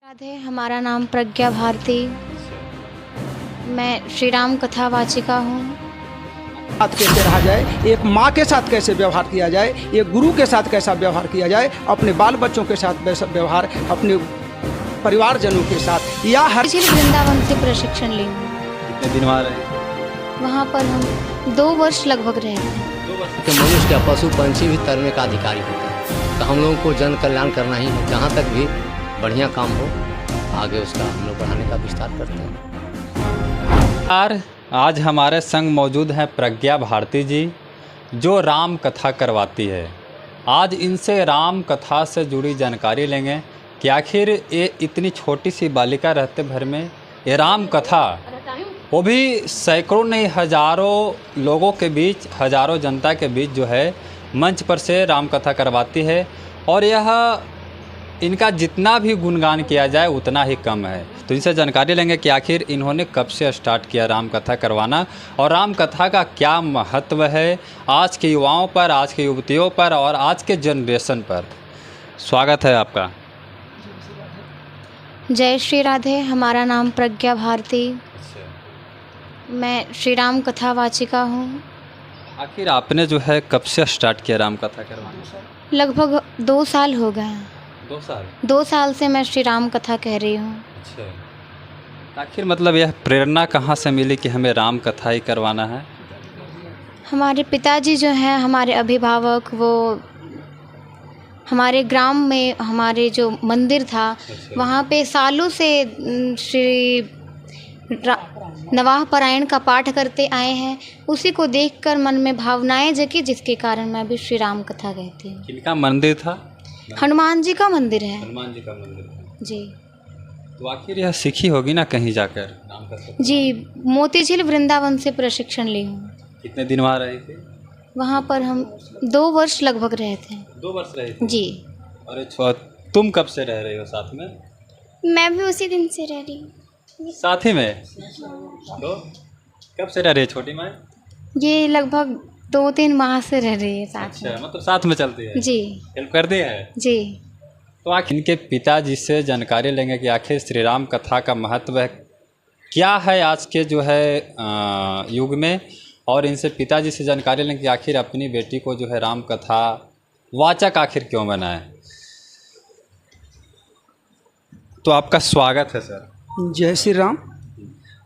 राधे, हमारा नाम प्रज्ञा भारती। मैं श्री राम कथा वाचिका हूँ। साथ कैसे रहा जाए, एक माँ के साथ कैसे व्यवहार किया जाए, एक गुरु के साथ कैसा व्यवहार किया जाए, अपने बाल बच्चों के साथ वैसा व्यवहार, अपने परिवारजनों के साथ, या हर जिस वृंदावन से प्रशिक्षण ली हूँ। कितने दिन वहाँ रहे? वहाँ पर हम 2 वर्ष लगभग रहे थे। कि मनुष्य का पशु पंछी भी तरने का अधिकारी होता है, तो हम लोगों को जन कल्याण करना ही है। जहाँ तक भी बढ़िया काम हो आगे उसका हम लोग बढ़ाने का विस्तार करते हैं। आज हमारे संग मौजूद हैं प्रज्ञा भारती जी, जो राम कथा करवाती है। आज इनसे राम कथा से जुड़ी जानकारी लेंगे कि आखिर ये इतनी छोटी सी बालिका रहते भर में ये राम कथा, वो भी सैकड़ों नहीं हज़ारों लोगों के बीच, हज़ारों जनता के बीच जो है मंच पर से राम कथा करवाती है। और यह इनका जितना भी गुणगान किया जाए उतना ही कम है। तो इनसे जानकारी लेंगे कि आखिर इन्होंने कब से स्टार्ट किया राम कथा करवाना और राम कथा का क्या महत्व है आज के युवाओं पर, आज के युवतियों पर और आज के जनरेशन पर। स्वागत है आपका। जय श्री राधे, हमारा नाम प्रज्ञा भारती। मैं श्री राम कथा वाचिका हूँ। आखिर आपने जो है कब से स्टार्ट किया राम कथा करवाना? लगभग 2 साल हो गए हैं। 2 साल? 2 साल से मैं श्री राम कथा कह रही हूँ। अच्छा, आखिर मतलब यह प्रेरणा कहाँ से मिली कि हमें राम कथा ही करवाना है? हमारे पिताजी जो हैं, हमारे अभिभावक, वो हमारे ग्राम में हमारे जो मंदिर था वहाँ पे सालों से श्री नवाह पारायण का पाठ करते आए हैं। उसी को देखकर मन में भावनाएं जगी, जिसके कारण मैं भी श्री राम कथा कहती हूँ। किनका मंदिर था? हनुमान जी का मंदिर है। हनुमान जी का मंदिर था जी। तो आखिर यह सीखी होगी ना कहीं जाकर राम कथा? जी, मोतीझील वृंदावन से प्रशिक्षण ली हूँ। कितने दिन वहाँ रहे थे? वहाँ पर हम 2 वर्ष लगभग रहे थे। 2 वर्ष रहे थे? जी। अरे तुम कब से रह रही हो साथ में? मैं भी उसी दिन से रह रही हूँ। साथ ही में? तो कब से रह रही है छोटी माँ? ये लगभग 2-3 माह से रह रही है साथ में। अच्छा, मतलब साथ में चलती है? जी। हेल्प कर दी है? जी। तो आखिर इनके पिताजी से जानकारी लेंगे कि आखिर श्री राम कथा का महत्व है क्या है आज के जो है युग में, और इनसे पिताजी से जानकारी लेंगे कि आखिर अपनी बेटी को जो है राम कथा वाचक आखिर क्यों बनाए। तो आपका स्वागत है सर। जय श्री राम।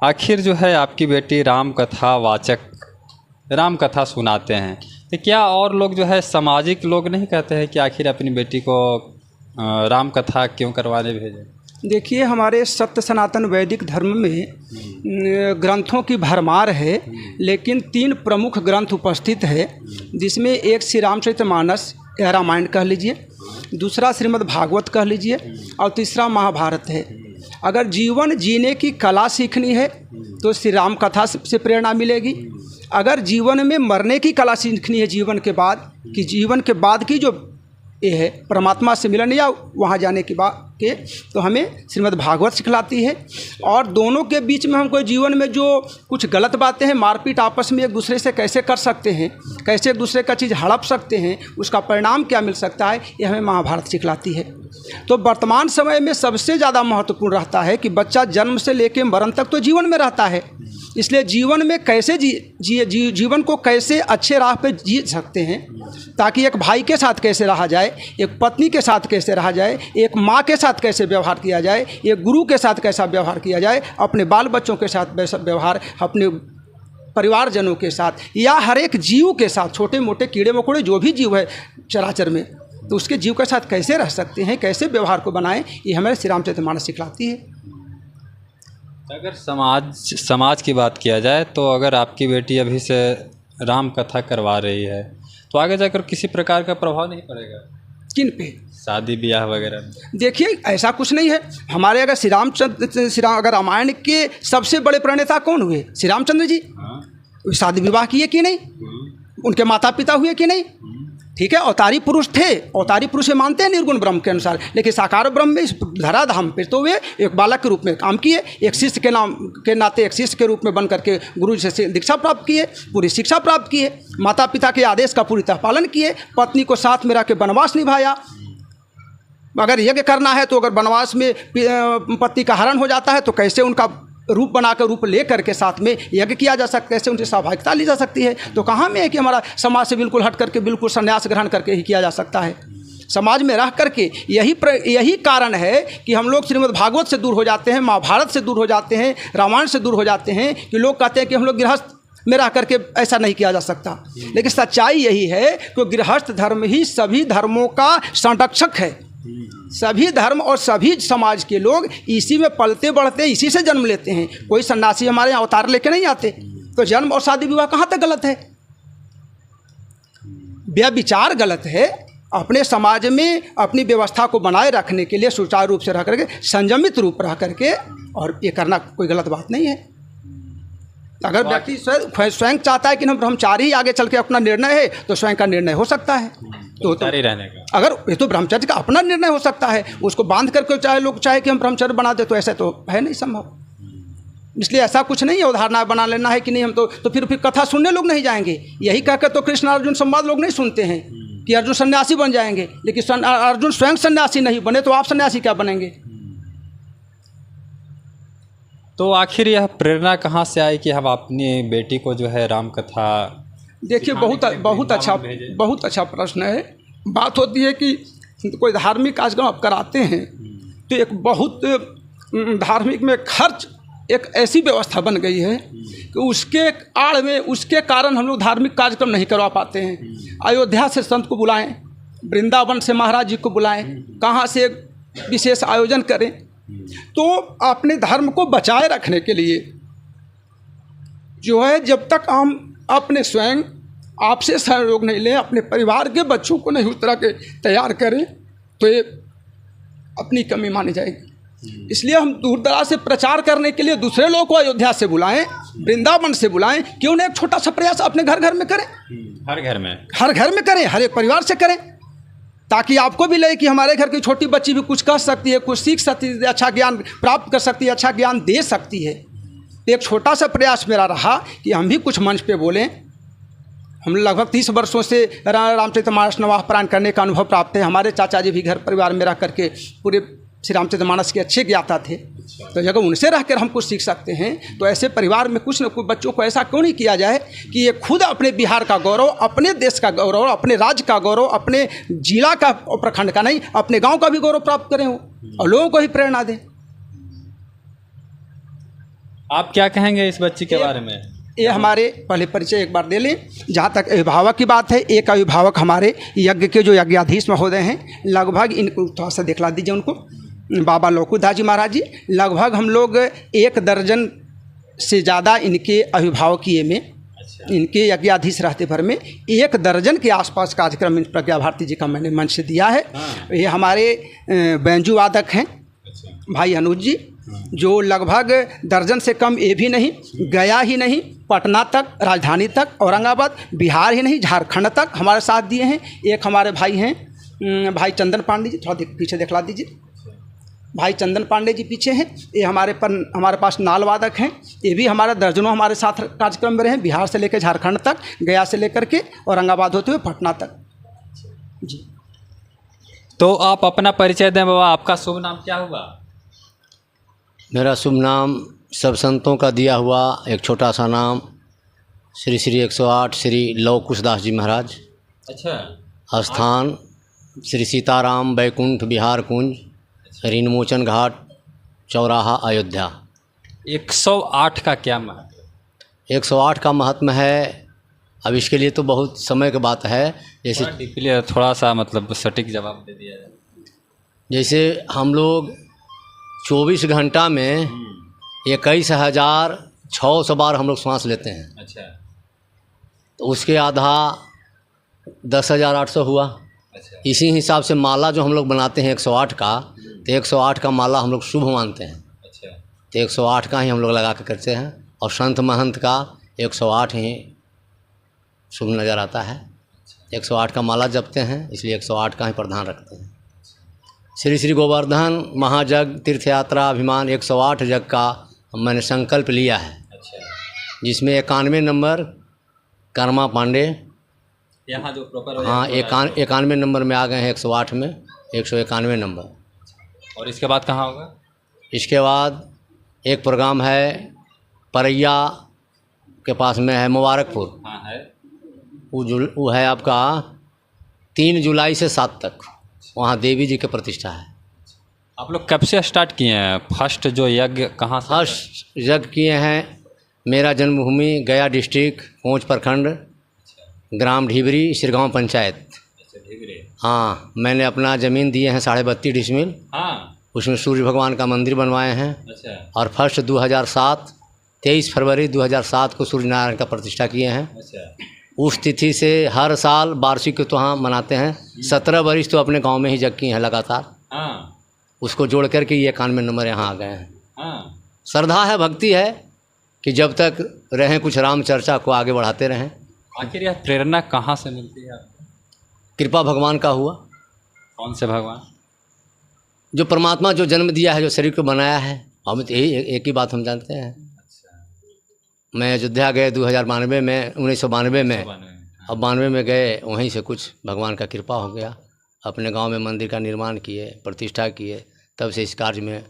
आखिर जो है आपकी बेटी राम कथा वाचक, राम कथा सुनाते हैं, तो क्या और लोग जो है सामाजिक लोग नहीं कहते हैं कि आखिर अपनी बेटी को राम कथा क्यों करवाने भेजें? देखिए, हमारे सत्य सनातन वैदिक धर्म में ग्रंथों की भरमार है, लेकिन 3 प्रमुख ग्रंथ उपस्थित है, जिसमें एक श्री रामचरितमानस या रामायण कह लीजिए, दूसरा श्रीमद् भागवत कह लीजिए, और तीसरा महाभारत है। अगर जीवन जीने की कला सीखनी है तो श्री राम कथा से प्रेरणा मिलेगी। अगर जीवन में मरने की कला सीखनी है जीवन के बाद, कि जीवन के बाद की जो ये है परमात्मा से मिलन या वहाँ जाने के बाद के, तो हमें श्रीमद् भागवत सिखलाती है। और दोनों के बीच में हमको जीवन में जो कुछ गलत बातें हैं, मारपीट आपस में एक दूसरे से कैसे कर सकते हैं, कैसे एक दूसरे का चीज़ हड़प सकते हैं, उसका परिणाम क्या मिल सकता है, ये हमें महाभारत सिखलाती है। तो वर्तमान समय में सबसे ज़्यादा महत्वपूर्ण रहता है कि बच्चा जन्म से लेकर मरण तक तो जीवन में रहता है, इसलिए जीवन में कैसे जीवन को कैसे अच्छे राह पे जी सकते हैं, ताकि एक भाई के साथ कैसे रहा जाए, एक पत्नी के साथ कैसे रहा जाए, एक माँ के साथ कैसे व्यवहार किया जाए, एक गुरु के साथ कैसा व्यवहार किया जाए, अपने बाल बच्चों के साथ वैसा व्यवहार, अपने परिवारजनों के साथ, या हर एक जीव के साथ, छोटे मोटे कीड़े मकोड़े जो भी जीव है चराचर में, तो उसके जीव के साथ कैसे रह सकते हैं, कैसे व्यवहार को बनाएं, ये हमें श्री रामचरितमानस सिखलाती है। अगर समाज की बात किया जाए तो अगर आपकी बेटी अभी से राम कथा करवा रही है तो आगे जाकर किसी प्रकार का प्रभाव नहीं पड़ेगा? किन पे? शादी ब्याह वगैरह? देखिए, ऐसा कुछ नहीं है। हमारे अगर अगर रामायण के सबसे बड़े प्रणेता कौन हुए? श्री रामचंद्र जी। शादी विवाह किए कि नहीं? उनके माता पिता हुए कि नहीं? ठीक है, अवतारी पुरुष थे, अवतारी पुरुष ये मानते हैं निर्गुण ब्रह्म के अनुसार, लेकिन साकार ब्रह्म में इस धराधाम पे तो वे एक बालक के रूप में काम किए, एक शिष्य के नाम के नाते एक शिष्य के रूप में बन करके गुरु जी से दीक्षा प्राप्त किए, पूरी शिक्षा प्राप्त किए, माता पिता के आदेश का पूरी तरह पालन किए, पत्नी को साथ में रख के वनवास निभाया, अगर यज्ञ करना है तो अगर वनवास में पति का हरण हो जाता है तो कैसे उनका रूप बनाकर रूप ले करके साथ में यज्ञ किया जा सकता है, कैसे उनकी सहभागिता ली जा सकती है। तो कहाँ में है कि हमारा समाज से बिल्कुल हट करके बिल्कुल संन्यास ग्रहण करके ही किया जा सकता है। समाज में रह करके यही कारण है कि हम लोग श्रीमद् भागवत से दूर हो जाते हैं, महाभारत से दूर हो जाते हैं, रामायण से दूर हो जाते हैं कि लोग कहते हैं कि हम लोग गृहस्थ में रह करके ऐसा नहीं किया जा सकता। लेकिन सच्चाई यही है कि गृहस्थ धर्म ही सभी धर्मों का संरक्षक है। सभी धर्म और सभी समाज के लोग इसी में पलते बढ़ते, इसी से जन्म लेते हैं। कोई सन्यासी हमारे यहाँ अवतार लेके नहीं आते। तो जन्म और शादी विवाह कहाँ तक गलत है? व्यभिचार गलत है। अपने समाज में अपनी व्यवस्था को बनाए रखने के लिए सुचारू रूप से रह करके, संयमित रूप रह करके, और ये करना कोई गलत बात नहीं है। अगर व्यक्ति स्वयं चाहता है कि हम ब्रह्मचारी आगे चल के अपना निर्णय है तो स्वयं का निर्णय हो सकता है। तो रहने का अगर ये तो ब्रह्मचर्य का अपना निर्णय हो सकता है, उसको बांध करके चाहे लोग चाहे कि हम ब्रह्मचर्य बना दे, तो ऐसा तो है नहीं संभव। इसलिए ऐसा कुछ नहीं है उदाहरण बना लेना है कि नहीं हम तो फिर कथा सुनने लोग नहीं जाएंगे। यही कहकर तो कृष्ण अर्जुन संवाद लोग नहीं सुनते हैं कि अर्जुन सन्यासी बन जाएंगे, लेकिन अर्जुन स्वयं सन्यासी नहीं बने तो आप सन्यासी क्या बनेंगे? तो आखिर यह प्रेरणा कहाँ से आई कि हम अपनी बेटी को जो है राम कथा? देखिए, बहुत अच्छा प्रश्न है। बात होती है कि कोई धार्मिक कार्यक्रम आप कराते हैं तो एक बहुत धार्मिक में खर्च एक ऐसी व्यवस्था बन गई है कि उसके आड़ में उसके कारण हम लोग धार्मिक कार्यक्रम नहीं करवा पाते हैं। अयोध्या से संत को बुलाएं, वृंदावन से महाराज जी को बुलाएं, कहाँ से विशेष आयोजन करें। तो अपने धर्म को बचाए रखने के लिए जो है, जब तक हम अपने स्वयं आपसे सहयोग नहीं लें, अपने परिवार के बच्चों को नहीं उस तरह के तैयार करें, तो ये अपनी कमी मानी जाएगी। इसलिए हम दूर दराज से प्रचार करने के लिए दूसरे लोगों को अयोध्या से बुलाएं, वृंदावन से बुलाएं, क्यों ना एक छोटा सा प्रयास अपने घर घर में करें। हर घर में करें, हर एक परिवार से करें, ताकि आपको भी लगे कि हमारे घर की छोटी बच्ची भी कुछ कर सकती है, कुछ सीख सकती है, अच्छा ज्ञान प्राप्त कर सकती है, अच्छा ज्ञान दे सकती है। एक छोटा सा प्रयास मेरा रहा कि हम भी कुछ मंच पे बोलें। हम लगभग 30 वर्षों से रामचरितमानस नवाह पारायण करने का अनुभव प्राप्त है। हमारे चाचा जी भी घर परिवार में रह करके पूरे श्री रामचरितमानस के अच्छे ज्ञाता थे। तो जब उनसे रहकर हम कुछ सीख सकते हैं, तो ऐसे परिवार में कुछ न कुछ बच्चों को ऐसा क्यों नहीं किया जाए कि ये खुद अपने बिहार का गौरव, अपने देश का गौरव, अपने राज्य का गौरव, अपने जिला का और प्रखंड का नहीं, अपने गांव का भी गौरव प्राप्त करें और लोगों को ही प्रेरणा दें। आप क्या कहेंगे इस बच्ची के बारे में? ये हमारे पहले परिचय एक बार दे लें। जहाँ तक अभिभावक की बात है, एक अभिभावक हमारे यज्ञ के जो यज्ञाधीश महोदय हैं, लगभग इनको थोड़ा सा दिखला दीजिए उनको, बाबा लौकुदास जी महाराज जी। लगभग हम लोग 1 दर्जन से ज़्यादा इनके अभिभावकीय में, इनके यज्ञाधीश रहते भर में 1 दर्जन के आसपास कार्यक्रम इन प्रज्ञा भारती जी का मैंने मंच से दिया है। ये हमारे बैंजू वादक हैं भाई अनुज जी, जो लगभग दर्जन से कम ये भी नहीं, गया ही नहीं, पटना तक, राजधानी तक, औरंगाबाद, बिहार ही नहीं, झारखंड तक हमारे साथ दिए हैं। एक हमारे भाई हैं भाई चंदन पांडे जी, थोड़ा पीछे दिखला दीजिए। भाई चंदन पांडे जी पीछे हैं। ये हमारे पास नाल वादक हैं। ये भी हमारे दर्जनों हमारे साथ कार्यक्रम में रहे, बिहार से लेकर झारखंड तक, गया से लेकर के औरंगाबाद होते हुए पटना तक जी। तो आप अपना परिचय दें बाबा, आपका शुभ नाम क्या हुआ? मेरा शुभ नाम सब संतों का दिया हुआ एक छोटा सा नाम श्री 108 श्री लव कुश दास जी महाराज। अच्छा। स्थान श्री सीताराम बैकुंठ विहार कुंज, ऋणमोचन घाट, चौराहा, अयोध्या। 108 का क्या महत्व? 108 का महात्मा है। अब इसके लिए तो बहुत समय की बात है। जैसे थोड़ा सा मतलब सटीक जवाब दे दिया जाए। जैसे हम लोग 24 घंटा में 21,600 बार हम लोग सांस लेते हैं। अच्छा। तो उसके आधा 10,800 हुआ। अच्छा। इसी हिसाब से माला जो हम लोग बनाते हैं 108 का, तो 108 का माला हम लोग शुभ मानते हैं। अच्छा। तो 108 का ही हम लोग लगा के करते हैं, और संत महंत का 108 ही शुभ नज़र आता है। 108 का माला जपते हैं, इसलिए 108 का ही प्रधान रखते हैं। श्री श्री गोवर्धन महाजग तीर्थ यात्रा अभिमान 108 जग का मैंने संकल्प लिया है। अच्छा। जिसमें 91 नंबर कर्मा पांडे, यहाँ जो प्रॉपर, हाँ 91 नंबर में आ गए हैं 108 में। 191 नंबर। और इसके बाद कहाँ होगा? इसके बाद एक प्रोग्राम है परैया के पास में है, मुबारकपुर। हाँ है। वो है आपका 3 जुलाई से 7 तक, वहाँ देवी जी की प्रतिष्ठा है। आप लोग कब से स्टार्ट किए हैं? फर्स्ट जो यज्ञ कहाँ से? फर्स्ट यज्ञ किए हैं मेरा जन्मभूमि गया डिस्ट्रिक्ट, कोंच प्रखंड, ग्राम ढिबरी, सिरगांव पंचायत। हाँ, मैंने अपना ज़मीन दिए हैं 32.5 डिसमिल। हाँ, उसमें सूर्य भगवान का मंदिर बनवाए हैं। अच्छा। और फर्स्ट 23 फरवरी 2007 को सूर्य नारायण का प्रतिष्ठा किए हैं। अच्छा। उस तिथि से हर साल वार्षिक तो हाँ मनाते हैं। 17 वर्ष तो अपने गांव में ही यज्ञ किए हैं लगातार। हाँ। उसको जोड़ करके ये 91 नंबर यहाँ आ गए हैं। हाँ। श्रद्धा है, भक्ति है कि जब तक रहें कुछ राम चर्चा को आगे बढ़ाते रहें। आखिर यह प्रेरणा कहाँ से मिलती है आपको? कृपा भगवान का हुआ। कौन से भगवान? जो परमात्मा जो जन्म दिया है, जो शरीर को बनाया है, हम तो यही एक ही बात हम जानते हैं। मैं अयोध्या गए 1992 में, 1992 में, अब 92 में गए, वहीं से कुछ भगवान का कृपा हो गया। अपने गांव में मंदिर का निर्माण किए, प्रतिष्ठा किए, तब से इस कार्य में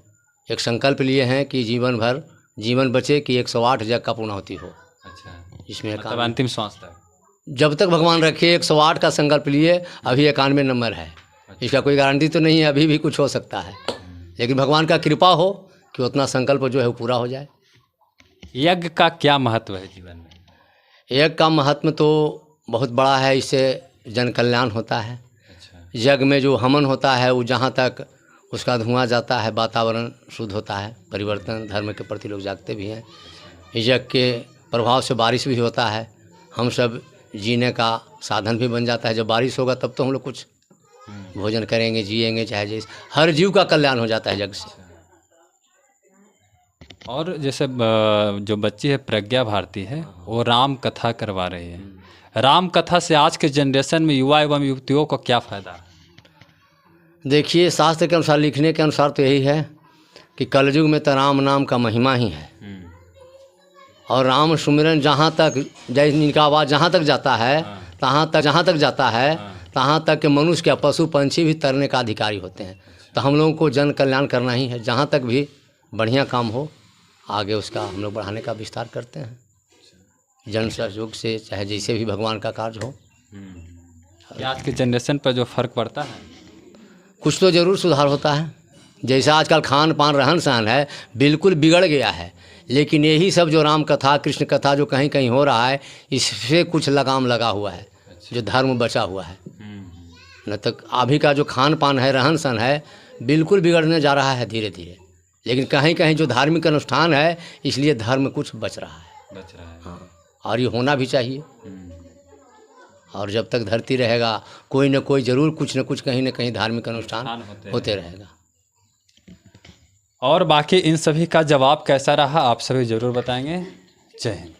एक संकल्प लिए हैं कि जीवन भर जीवन बचे कि 108 यज्ञ का पूर्णाहुति हो। अच्छा, इसमें मतलब अंतिम श्वास तक जब तक भगवान रखे 108 का संकल्प लिए। अभी 91 नंबर है। इसका कोई गारंटी तो नहीं है, अभी भी कुछ हो सकता है, लेकिन भगवान का कृपा हो कि उतना संकल्प जो है वो पूरा हो जाए। यज्ञ का क्या महत्व है जीवन में? यज्ञ का महत्व तो बहुत बड़ा है, इससे जन कल्याण होता है। अच्छा। यज्ञ में जो हवन होता है वो जहाँ तक उसका धुआं जाता है, वातावरण शुद्ध होता है, परिवर्तन धर्म के प्रति लोग जागते भी हैं। यज्ञ के प्रभाव से बारिश भी होता है, हम सब जीने का साधन भी बन जाता है। जब बारिश होगा तब तो हम लोग कुछ भोजन करेंगे, जिएंगे, चाहे जैसे हर जीव का कल्याण हो जाता है यज्ञ से। और जैसे जो बच्ची है प्रज्ञा भारती है, वो राम कथा करवा रही है। राम कथा से आज के जनरेशन में युवा एवं युवतियों को क्या फ़ायदा है? देखिए, शास्त्र के अनुसार, लिखने के अनुसार तो यही है कि कलयुग में तो राम नाम का महिमा ही है। और राम सुमिरन जहाँ तक, जैसे इनका आवाज़ जहाँ तक जाता है, जहाँ तक जाता है, तहाँ तक के मनुष्य के पशु पंछी भी तरने का अधिकारी होते हैं। तो हम लोगों को जन कल्याण करना ही है। जहाँ तक भी बढ़िया काम हो, आगे उसका हम लोग बढ़ाने का विस्तार करते हैं, जन सहयोग से, चाहे जैसे भी भगवान का कार्य हो। क्या आज के जनरेशन पर जो फ़र्क पड़ता है? कुछ तो ज़रूर सुधार होता है। जैसा आजकल खान पान रहन सहन है, बिल्कुल बिगड़ गया है। लेकिन यही सब जो राम कथा, कृष्ण कथा जो कहीं कहीं हो रहा है, इससे कुछ लगाम लगा हुआ है। जो धर्म बचा हुआ है। न तक अभी का जो खान पान है, रहन सहन है, बिल्कुल बिगड़ने जा रहा है धीरे धीरे। लेकिन कहीं कहीं जो धार्मिक अनुष्ठान है, इसलिए धर्म कुछ बच रहा है। हाँ, और ये होना भी चाहिए। और जब तक धरती रहेगा, कोई न कोई ज़रूर कुछ न कुछ कहीं न कहीं धार्मिक अनुष्ठान होते रहेगा। और बाकी इन सभी का जवाब कैसा रहा, आप सभी ज़रूर बताएंगे। जय हिंद।